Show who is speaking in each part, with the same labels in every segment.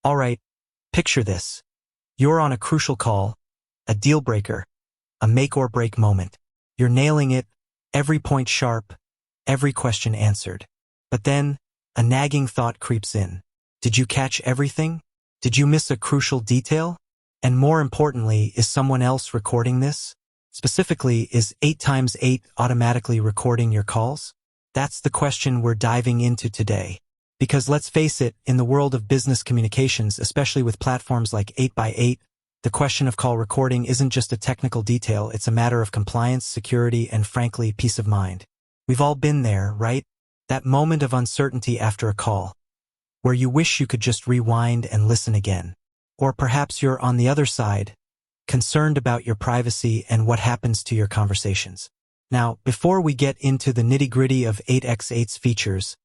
Speaker 1: Alright, picture this. You're on a crucial call, a deal breaker, a make or break moment. You're nailing it, every point sharp, every question answered. But then, a nagging thought creeps in. Did you catch everything? Did you miss a crucial detail? And more importantly, is someone else recording this? Specifically, is 8x8 automatically recording your calls? That's the question we're diving into today. Because let's face it, in the world of business communications, especially with platforms like 8x8, the question of call recording isn't just a technical detail, it's a matter of compliance, security, and frankly, peace of mind. We've all been there, right? That moment of uncertainty after a call, where you wish you could just rewind and listen again. Or perhaps you're on the other side, concerned about your privacy and what happens to your conversations. Now, before we get into the nitty-gritty of 8x8's features,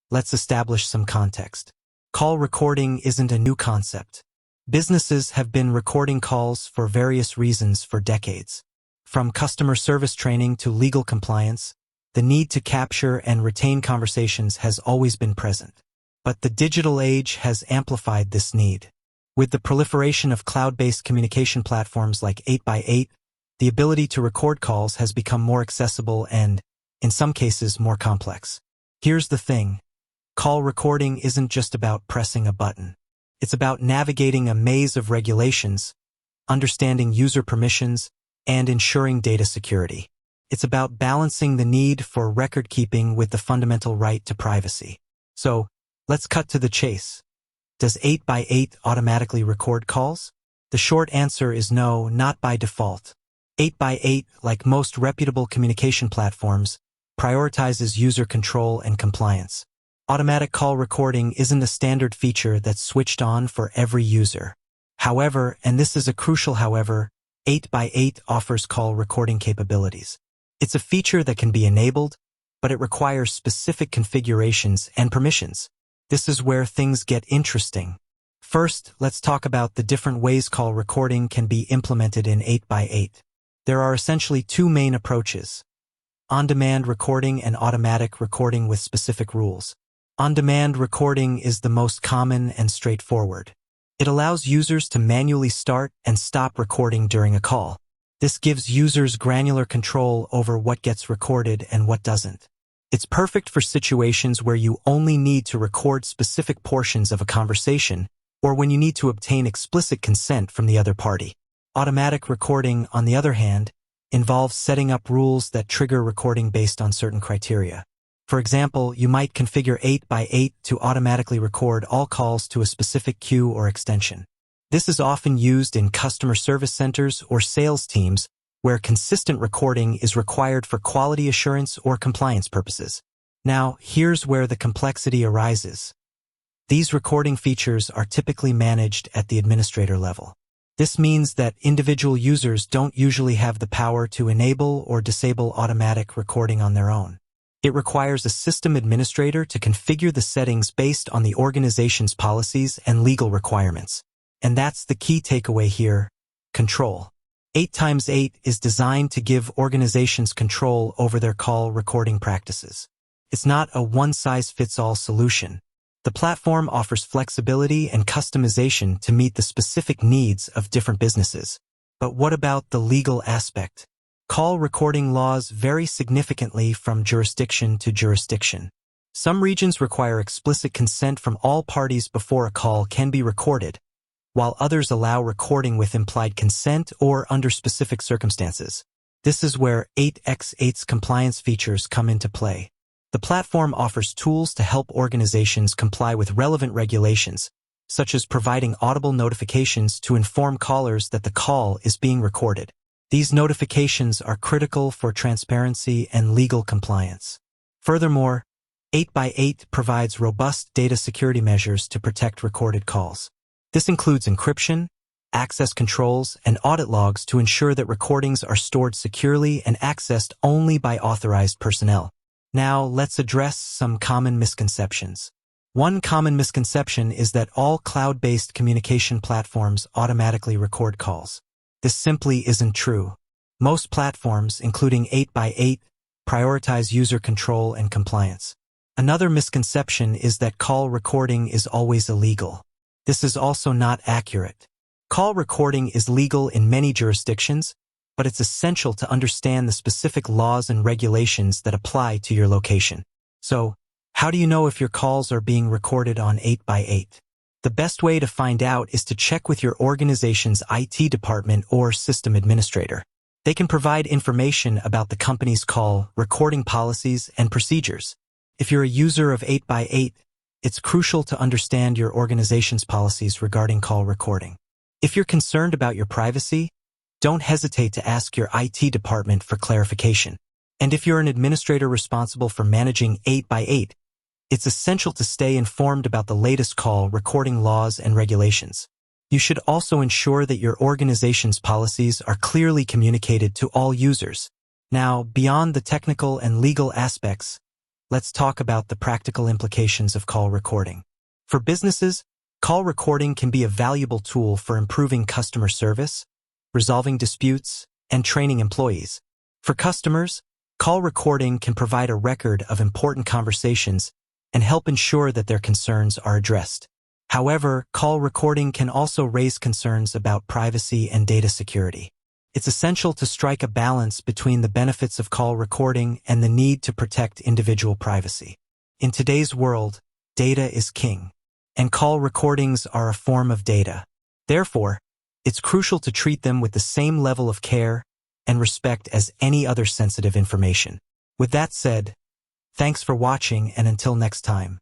Speaker 1: let's establish some context. Call recording isn't a new concept. Businesses have been recording calls for various reasons for decades. From customer service training to legal compliance, the need to capture and retain conversations has always been present. But the digital age has amplified this need. With the proliferation of cloud-based communication platforms like 8x8, the ability to record calls has become more accessible and, in some cases, more complex. Here's the thing. Call recording isn't just about pressing a button. It's about navigating a maze of regulations, understanding user permissions, and ensuring data security. It's about balancing the need for record-keeping with the fundamental right to privacy. So, let's cut to the chase. Does 8x8 automatically record calls? The short answer is no, not by default. 8x8, like most reputable communication platforms, prioritizes user control and compliance. Automatic call recording isn't a standard feature that's switched on for every user. However, and this is a crucial however, 8x8 offers call recording capabilities. It's a feature that can be enabled, but it requires specific configurations and permissions. This is where things get interesting. First, let's talk about the different ways call recording can be implemented in 8x8. There are essentially two main approaches: on-demand recording and automatic recording with specific rules. On-demand recording is the most common and straightforward. It allows users to manually start and stop recording during a call. This gives users granular control over what gets recorded and what doesn't. It's perfect for situations where you only need to record specific portions of a conversation or when you need to obtain explicit consent from the other party. Automatic recording, on the other hand, involves setting up rules that trigger recording based on certain criteria. For example, you might configure 8x8 to automatically record all calls to a specific queue or extension. This is often used in customer service centers or sales teams where consistent recording is required for quality assurance or compliance purposes. Now, here's where the complexity arises. These recording features are typically managed at the administrator level. This means that individual users don't usually have the power to enable or disable automatic recording on their own. It requires a system administrator to configure the settings based on the organization's policies and legal requirements. And that's the key takeaway here: control. 8x8 is designed to give organizations control over their call recording practices. It's not a one-size-fits-all solution. The platform offers flexibility and customization to meet the specific needs of different businesses. But what about the legal aspect? Call recording laws vary significantly from jurisdiction to jurisdiction. Some regions require explicit consent from all parties before a call can be recorded, while others allow recording with implied consent or under specific circumstances. This is where 8x8's compliance features come into play. The platform offers tools to help organizations comply with relevant regulations, such as providing audible notifications to inform callers that the call is being recorded. These notifications are critical for transparency and legal compliance. Furthermore, 8x8 provides robust data security measures to protect recorded calls. This includes encryption, access controls, and audit logs to ensure that recordings are stored securely and accessed only by authorized personnel. Now, let's address some common misconceptions. One common misconception is that all cloud-based communication platforms automatically record calls. This simply isn't true. Most platforms, including 8x8, prioritize user control and compliance. Another misconception is that call recording is always illegal. This is also not accurate. Call recording is legal in many jurisdictions, but it's essential to understand the specific laws and regulations that apply to your location. So, how do you know if your calls are being recorded on 8x8? The best way to find out is to check with your organization's IT department or system administrator. They can provide information about the company's call recording policies and procedures. If you're a user of 8x8, it's crucial to understand your organization's policies regarding call recording. If you're concerned about your privacy, don't hesitate to ask your IT department for clarification. And if you're an administrator responsible for managing 8x8, it's essential to stay informed about the latest call recording laws and regulations. You should also ensure that your organization's policies are clearly communicated to all users. Now, beyond the technical and legal aspects, let's talk about the practical implications of call recording. For businesses, call recording can be a valuable tool for improving customer service, resolving disputes, and training employees. For customers, call recording can provide a record of important conversations and help ensure that their concerns are addressed. However, call recording can also raise concerns about privacy and data security. It's essential to strike a balance between the benefits of call recording and the need to protect individual privacy. In today's world, data is king, and call recordings are a form of data. Therefore, it's crucial to treat them with the same level of care and respect as any other sensitive information. With that said, thanks for watching, and until next time.